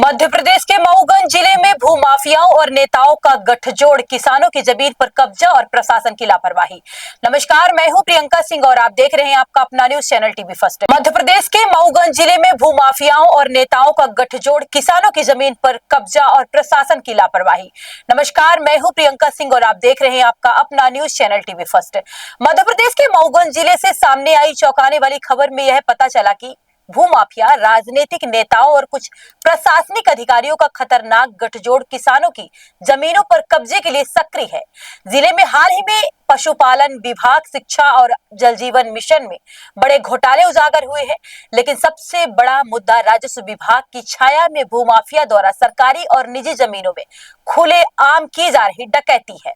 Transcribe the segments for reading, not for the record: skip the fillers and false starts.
मध्य प्रदेश के मऊगंज जिले में भूमाफियाओं और नेताओं का गठजोड़, किसानों की जमीन पर कब्जा और प्रशासन की लापरवाही। नमस्कार, मैं हूं प्रियंका सिंह और आप देख रहे हैं आपका अपना news channel TV first. Madhya Pradesh के मऊगंज जिले में भूमाफियाओं और नेताओं का गठजोड़, किसानों की जमीन पर कब्जा और प्रशासन की लापरवाही। नमस्कार, मैं हूं प्रियंका सिंह और आप देख रहे हैं आपका अपना news channel TV first. Madhya Pradesh के मऊगंज जिले से सामने आई चौंकाने वाली खबर में यह पता चला कि भूमाफिया, राजनीतिक नेताओं और कुछ प्रशासनिक अधिकारियों का खतरनाक गठजोड़ किसानों की जमीनों पर कब्जे के लिए सक्रिय है। जिले में हाल ही में पशुपालन विभाग, शिक्षा और जल जीवन मिशन में बड़े घोटाले उजागर हुए हैं, लेकिन सबसे बड़ा मुद्दा राजस्व विभाग की छाया में भूमाफिया द्वारा सरकारी और निजी जमीनों में खुलेआम की जा रही डकैती है।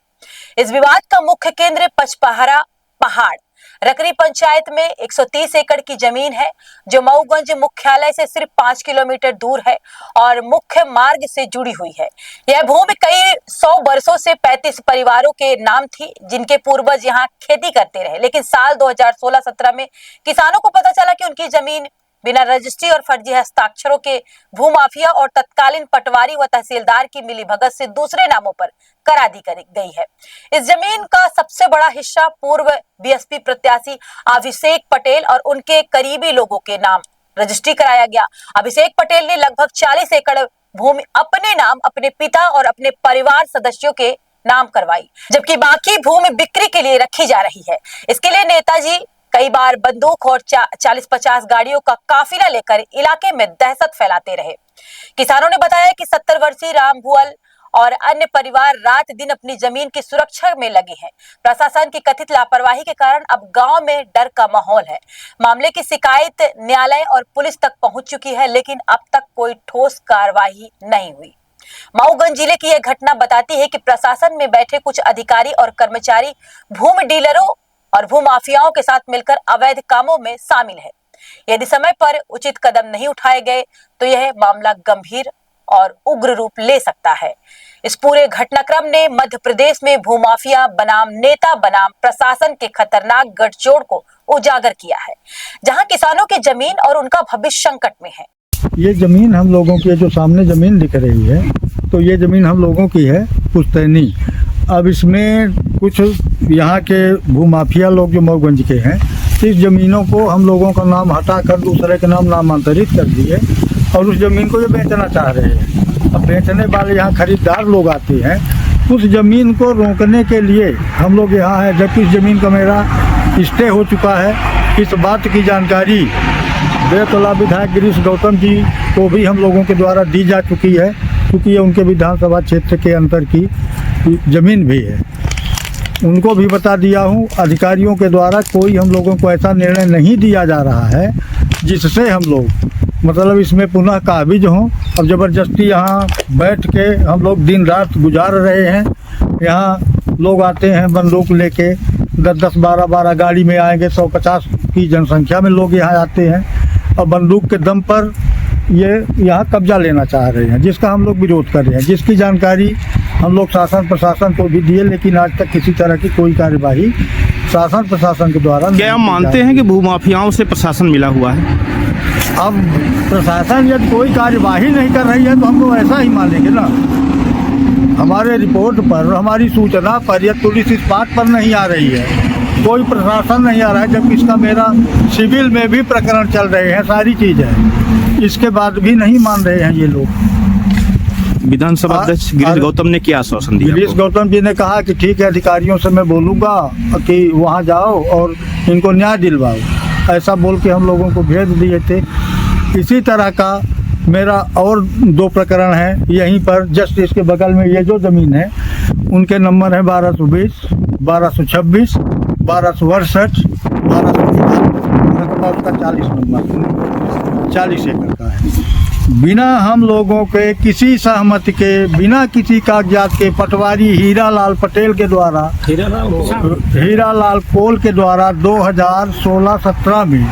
इस विवाद का मुख्य केंद्र पचपहरा पहाड़ रकरी पंचायत में 130 एकड़ की जमीन है, जो मऊगंज मुख्यालय से सिर्फ 5 किलोमीटर दूर है और मुख्य मार्ग से जुड़ी हुई है। यह भूमि कई 100 वर्षों से 35 परिवारों के नाम थी, जिनके पूर्वज यहाँ खेती करते रहे। लेकिन साल 2016-17 में किसानों को पता चला कि उनकी जमीन बिना रजिस्ट्री और फर्जी हस्ताक्षरों के भूमाफिया और तत्कालीन पटवारी व तहसीलदार की मिलीभगत से दूसरे नामों पर करा दी गई है। इस जमीन का सबसे बड़ा हिस्सा पूर्व बीएसपी प्रत्याशी अभिषेक पटेल और उनके करीबी लोगों के नाम रजिस्ट्री कराया गया। अभिषेक पटेल ने लगभग 40 एकड़ भूमि अपने नाम, अपने पिता और अपने परिवार सदस्यों के नाम करवाई, जबकि बाकी भूमि बिक्री के लिए रखी जा रही है। इसके लिए नेताजी कई बार बंदूक और 40-50 गाड़ियों का काफिला लेकर इलाके में दहशत फैलाते रहे। किसानों ने बताया कि 70 वर्षीय राम भुअल और अन्य परिवार रात दिन अपनी जमीन की सुरक्षा में लगे हैं। प्रशासन की कथित लापरवाही के कारण अब गांव में डर का माहौल है। मामले की शिकायत न्यायालय और पुलिस तक पहुंच चुकी है, लेकिन अब तक कोई ठोस कार्रवाई नहीं हुई। मऊगंज जिले की यह घटना बताती है कि प्रशासन में बैठे कुछ अधिकारी और कर्मचारी भूमि डीलरों और भूमाफियाओं के साथ मिलकर अवैध कामों में शामिल है। यदि समय पर उचित कदम नहीं उठाए गए तो यह मामला गंभीर और उग्र रूप ले सकता है। इस पूरे घटनाक्रम ने मध्य प्रदेश में भूमाफिया बनाम नेता बनाम प्रशासन के खतरनाक गठजोड़ को उजागर किया है, जहां किसानों की जमीन और उनका भविष्य संकट में है। ये जमीन हम लोगों की, जो सामने जमीन दिख रही है, तो ये जमीन हम लोगों की है, पुश्तैनी। अब इसमें कुछ यहाँ के भूमाफिया लोग जो मऊगंज के हैं, इस जमीनों को हम लोगों का नाम हटाकर दूसरे के नाम नामांतरित कर दिए और उस जमीन को ये बेचना चाह रहे हैं। अब बेचने वाले यहाँ खरीदार लोग आते हैं, उस जमीन को रोकने के लिए हम लोग यहाँ हैं। जबकि इस जमीन का मेरा स्टे हो चुका है, इस बात की जानकारी बेतला विधायक गिरीश गौतम जी को भी हम लोगों के द्वारा दी जा चुकी है, क्योंकि ये उनके विधानसभा क्षेत्र के अंतर की जमीन भी है। उनको भी बता दिया हूँ, अधिकारियों के द्वारा कोई हम लोगों को ऐसा निर्णय नहीं दिया जा रहा है जिससे हम लोग मतलब इसमें पुनः काबिज हों। अब ज़बरदस्ती यहाँ बैठ के हम लोग दिन रात गुजार रहे हैं। यहाँ लोग आते हैं बंदूक लेके, 10-10, 12-12 गाड़ी में आएंगे, 150 की जनसंख्या में लोग यहाँ आते हैं और बंदूक के दम पर ये यहाँ कब्जा लेना चाह रहे हैं, जिसका हम लोग विरोध कर रहे हैं, जिसकी जानकारी हम लोग शासन प्रशासन को भी दिए, लेकिन आज तक किसी तरह की कोई कार्यवाही शासन प्रशासन के द्वारा क्या आप मानते हैं कि भूमाफियाओं से प्रशासन मिला हुआ है? अब प्रशासन यदि कोई कार्यवाही नहीं कर रही है तो हम लोग ऐसा ही मानेंगे ना। हमारे रिपोर्ट पर, हमारी सूचना पर या पुलिस इस बात पर नहीं आ रही है, कोई प्रशासन नहीं आ रहा है, जबकि इसका मेरा सिविल में भी प्रकरण चल रहे हैं, सारी चीज़ें, इसके बाद भी नहीं मान रहे हैं ये लोग। विधानसभा अध्यक्ष गिरीश गौतम ने क्या आश्वासन दिया? गिरीश गौतम जी ने कहा कि ठीक है, अधिकारियों से मैं बोलूँगा कि वहाँ जाओ और इनको न्याय दिलवाओ, ऐसा बोल के हम लोगों को भेज दिए थे। इसी तरह का मेरा और 2 प्रकरण हैं यहीं पर, जस्ट इसके बगल में ये जो ज़मीन है, उनके नंबर है 1220, 1226, 1268, 1250, उसका 40 नंबर, 40 एकड़ का है। बिना हम लोगों के किसी सहमति के, बिना किसी कागजात के, पटवारी हीरालाल पटेल के द्वारा, हीरालाल कोल के द्वारा 2016-17 में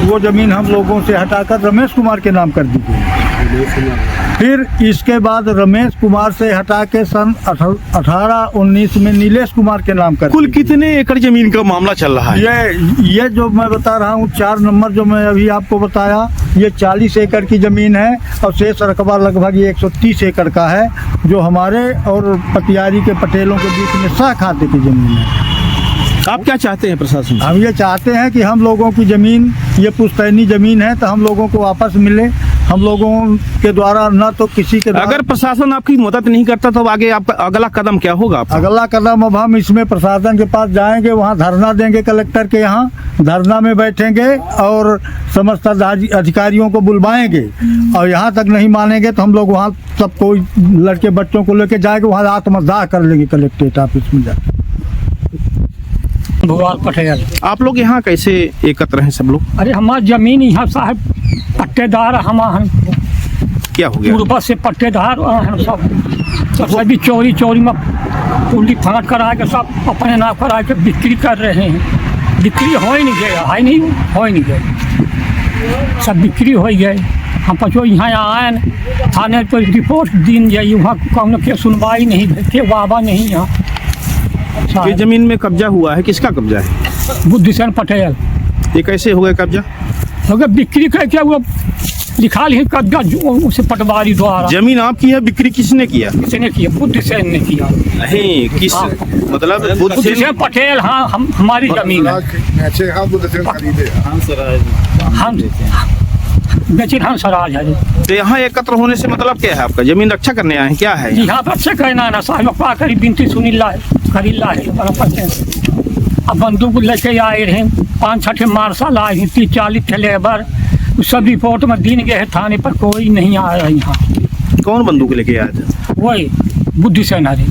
वो ज़मीन हम लोगों से हटाकर रमेश कुमार के नाम कर दी गई। फिर इसके बाद रमेश कुमार से हटा के सन 18-19 में नीलेश कुमार के नाम कर कुल कितने एकड़ जमीन का मामला चल रहा है? ये जो मैं बता रहा हूँ 4 नंबर जो मैं अभी आपको बताया, ये 40 एकड़ की ज़मीन है और शेष रकबा लगभग ये 130 एकड़ का है, जो हमारे और पटियारी के पटेलों के बीच में सह खाते की ज़मीन है। आप क्या चाहते हैं प्रशासन से? हम ये चाहते हैं कि हम लोगों की ज़मीन, ये पुश्तैनी ज़मीन है, तो हम लोगों को वापस मिले। हम लोगों के द्वारा न तो किसी के द्वारा, अगर प्रशासन आपकी मदद नहीं करता तो आगे आपका अगला कदम क्या होगा आपका? अगला कदम अब हम इसमें प्रशासन के पास जाएंगे, वहाँ धरना देंगे, कलेक्टर के यहाँ धरना में बैठेंगे और समस्त अधिकारियों को बुलवाएंगे, और यहाँ तक नहीं मानेंगे तो हम लोग वहाँ सब कोई लड़के बच्चों को लेके जाएंगे, वहाँ आत्मदाह कर लेंगे कलेक्ट्रेट ऑफिस में जाकर। भूवाल पटेल। आप लोग यहाँ कैसे एकत्र हैं सब लोग? अरे हमारी जमीन यहाँ साहब पट्टेदार हम क्या हो गया? पूर्व से पट्टेदार हम सब सभी चोरी में पुलिस फाँट करा के सब अपने नाम करा के बिक्री कर रहे हैं। बिक्री हो ही नहीं गया, है नहीं, हो ही नहीं गए, सब बिक्री हो गए। हम पचो यहाँ आए थाने पर रिपोर्ट दिन जाइए, वहाँ कौन के सुनवाई नहीं भेजते, वाबा नहीं यहाँ। ये जमीन में कब्जा हुआ है, किसका कब्जा है? बुद्धिसेन पटेल। ये कैसे हो गया कब्जा? अगर बिक्री करके वो लिखा ली कब्जा उसे पटवारी द्वारा। जमीन आपकी है, बिक्री किसने किया? किसने किया? बुद्धिसेन ने किया। नहीं, किस मतलब? बुद्धिसेन पटेल। हाँ, हमारी जमीन है। हम सराज है। तो यहाँ एकत्र होने से मतलब क्या है? आपका जमीन रक्षा करने आए हैं, क्या है? यहाँ पर अच्छा कहना है ना साहब, पा करी बिनती सुनीला है, करीला है। अब बंदूक लेके आए रहे, 5-6 मार्शल आए हैं, 30-40 लेबर, सब रिपोर्ट में दिन गए थाने पर, कोई नहीं आया यहाँ। कौन बंदूक लेके आए थे? वही बुद्धिसेन है।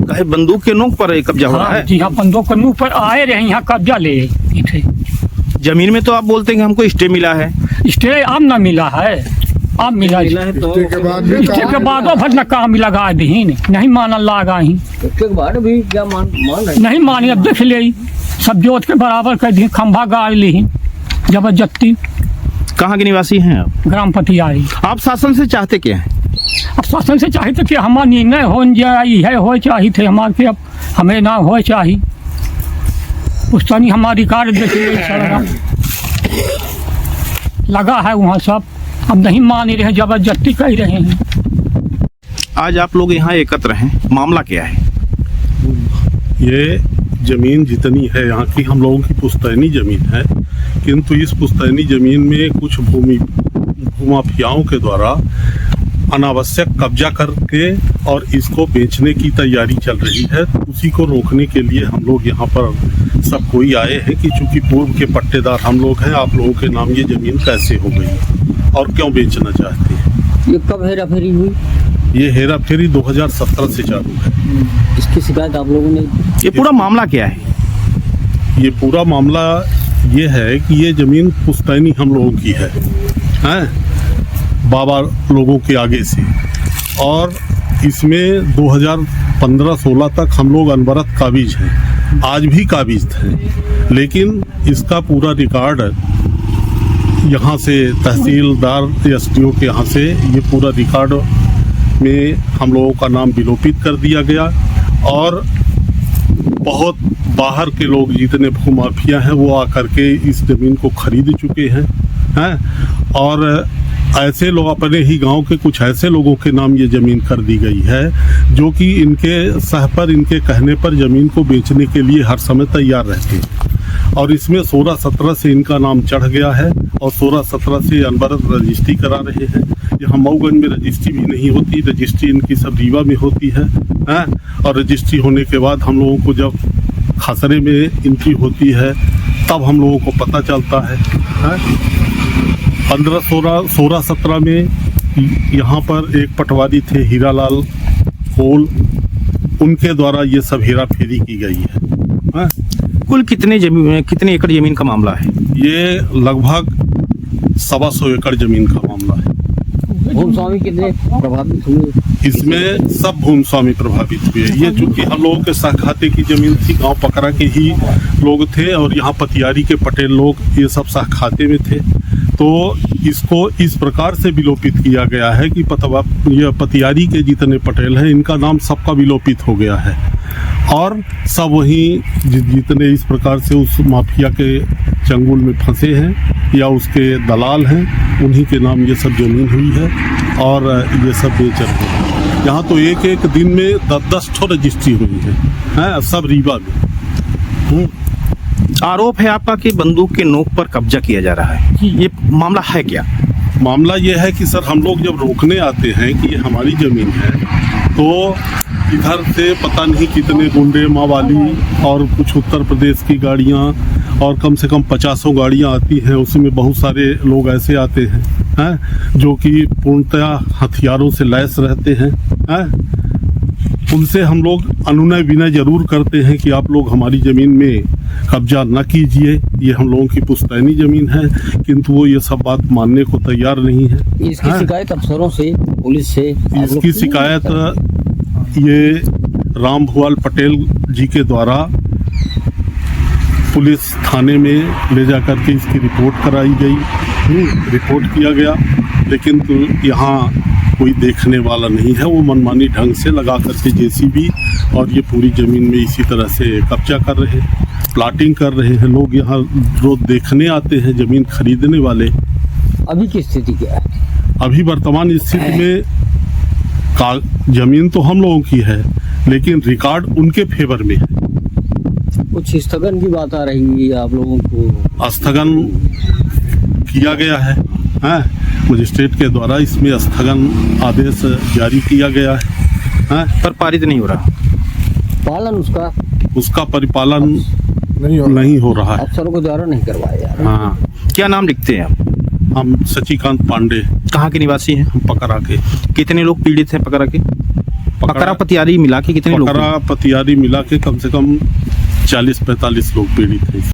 कहे बंदूक के नोक पर कब्जा हो रहा है? जी हाँ, बंदूक के मुँह पर आए रहे, यहाँ कब्जा ले थे। जमीन में तो आप बोलते हैं कि हमको स्टे मिला है। स्टे अब ना मिला है, अब मिला है तो स्टे के बाद भर न काम लगा दी, नहीं माना लगा ही उसके बाद भी क्या मान नहीं मानी। अब देख ले, सब जोत के बराबर कर दी, खंभा गाड़ ली जबरदस्ती। कहाँ के निवासी हैं आप? ग्राम पटियारी। आप शासन से चाहते क्या हैं? अब शासन से चाहते कि हमारा निर्णय हो जाए है, हो चाहिए थे हमारे के, अब हमें ना हो चाहिए। पुश्तैनी हमारी कार्य देखिए लगा है वहाँ सब, अब नहीं मान रहे, जबरदस्ती कह रहे हैं। आज आप लोग यहाँ एकत्र हैं, मामला क्या है? ये ज़मीन जितनी है यहाँ की हम लोगों की पुश्तैनी ज़मीन है, किंतु इस पुश्तैनी ज़मीन में कुछ भूमाफियाओं के द्वारा अनावश्यक कब्जा करके और इसको बेचने की तैयारी चल रही है। उसी को रोकने के लिए हम लोग यहाँ पर सब कोई आए हैं कि चूँकि पूर्व के पट्टेदार हम लोग हैं, आप लोगों के नाम ये ज़मीन कैसे हो गई और क्यों बेचना चाहते हैं। ये कब हेरा फेरी हुई? ये हेरा फेरी 2017 से चालू है। इसकी शिकायत आप लोगों ने? ये पूरा मामला क्या है? ये पूरा मामला ये है कि ये ज़मीन पुश्तैनी हम लोगों की है, बाबा लोगों के आगे से, और इसमें 2015-16 तक हम लोग अनवरत काबिज हैं, आज भी काबिज थे, लेकिन इसका पूरा रिकॉर्ड यहाँ से तहसीलदार एसडीओ के यहाँ से ये पूरा रिकॉर्ड में हम लोगों का नाम विलोपित कर दिया गया, और बहुत बाहर के लोग जितने भूमाफिया हैं वो आकर के इस ज़मीन को खरीद चुके हैं, और ऐसे लोग, अपने ही गांव के कुछ ऐसे लोगों के नाम ये ज़मीन कर दी गई है जो कि इनके सह पर, इनके कहने पर ज़मीन को बेचने के लिए हर समय तैयार रहते हैं। और इसमें 16-17 से इनका नाम चढ़ गया है और 16-17 से अनवरत रजिस्ट्री करा रहे हैं। यहाँ मऊगंज में रजिस्ट्री भी नहीं होती, रजिस्ट्री इनकी सब रीवा में होती है, और रजिस्ट्री होने के बाद हम लोगों को जब खसरे में एंट्री होती है तब हम लोगों को पता चलता है। 15-16-17 में यहाँ पर एक पटवारी थे हीरालाल कोल, उनके द्वारा ये सब हेरा फेरी की गई है। कुल कितने एकड़ जमीन का मामला है? ये लगभग 125 एकड़ जमीन का मामला है। भूमस्वामी कितने प्रभावित हुए? इसमें सब भूमस्वामी प्रभावित हुए। ये चूंकि हम लोगों के सहखाते की जमीन थी, गांव पकरा के ही लोग थे, और यहाँ पतियारी के पटेल लोग ये सब सहखाते में थे, तो इसको इस प्रकार से विलोपित किया गया है कि ये पतियारी के जितने पटेल हैं इनका नाम सबका विलोपित हो गया है और सब वहीं जितने इस प्रकार से उस माफिया के चंगुल में फंसे हैं या उसके दलाल हैं उन्हीं के नाम ये सब जमीन हुई है और ये सब बेच रहे हैं। यहाँ तो एक एक दिन में 10-10 ठो रजिस्ट्री हुई है सब रीवा में। आरोप है आपका कि बंदूक के नोक पर कब्जा किया जा रहा है, ये मामला है क्या? मामला ये है कि सर हम लोग जब रोकने आते हैं कि ये हमारी ज़मीन है तो इधर से पता नहीं कितने गुंडे मावाली और कुछ उत्तर प्रदेश की गाड़ियाँ और कम से कम 50 गाड़ियाँ आती हैं, उसमें बहुत सारे लोग ऐसे आते हैं जो कि पूर्णतः हथियारों से लैस रहते हैं उनसे हम लोग अनुनय विनय जरूर करते हैं कि आप लोग हमारी ज़मीन में कब्जा न कीजिए, ये हम लोगों की पुश्तैनी ज़मीन है, किंतु वो ये सब बात मानने को तैयार नहीं है। इसकी शिकायत अफसरों से, पुलिस से? इसकी शिकायत ये राम भुआल पटेल जी के द्वारा पुलिस थाने में ले जा कर के इसकी रिपोर्ट कराई गई, रिपोर्ट किया गया, लेकिन तो यहाँ कोई देखने वाला नहीं है। वो मनमानी ढंग से लगा करके जेसीबी और ये पूरी ज़मीन में इसी तरह से कब्जा कर रहे हैं, प्लाटिंग कर रहे हैं। लोग यहाँ रोज देखने आते हैं ज़मीन खरीदने वाले। अभी की स्थिति क्या है? अभी वर्तमान स्थिति में ज़मीन तो हम लोगों की है लेकिन रिकॉर्ड उनके फेवर में है। कुछ स्थगन की बात आ रही है, आप लोगों को स्थगन किया गया है मजिस्ट्रेट के द्वारा, इसमें स्थगन आदेश जारी किया गया है पर पारित नहीं हो रहा, पालन उसका परिपालन नहीं हो रहा है, अफसरों को द्वारा नहीं करवाया जा रहा। हाँ। क्या नाम लिखते हैं आप? हम सचिकांत पांडे। कहाँ के निवासी हैं? हम पकरा के। कितने लोग पीड़ित हैं पकरा के? पकरा पतियारी मिला के कितने लोग? पकरा पतियारी मिला के कम से कम 40-45 लोग पीड़ित हैं।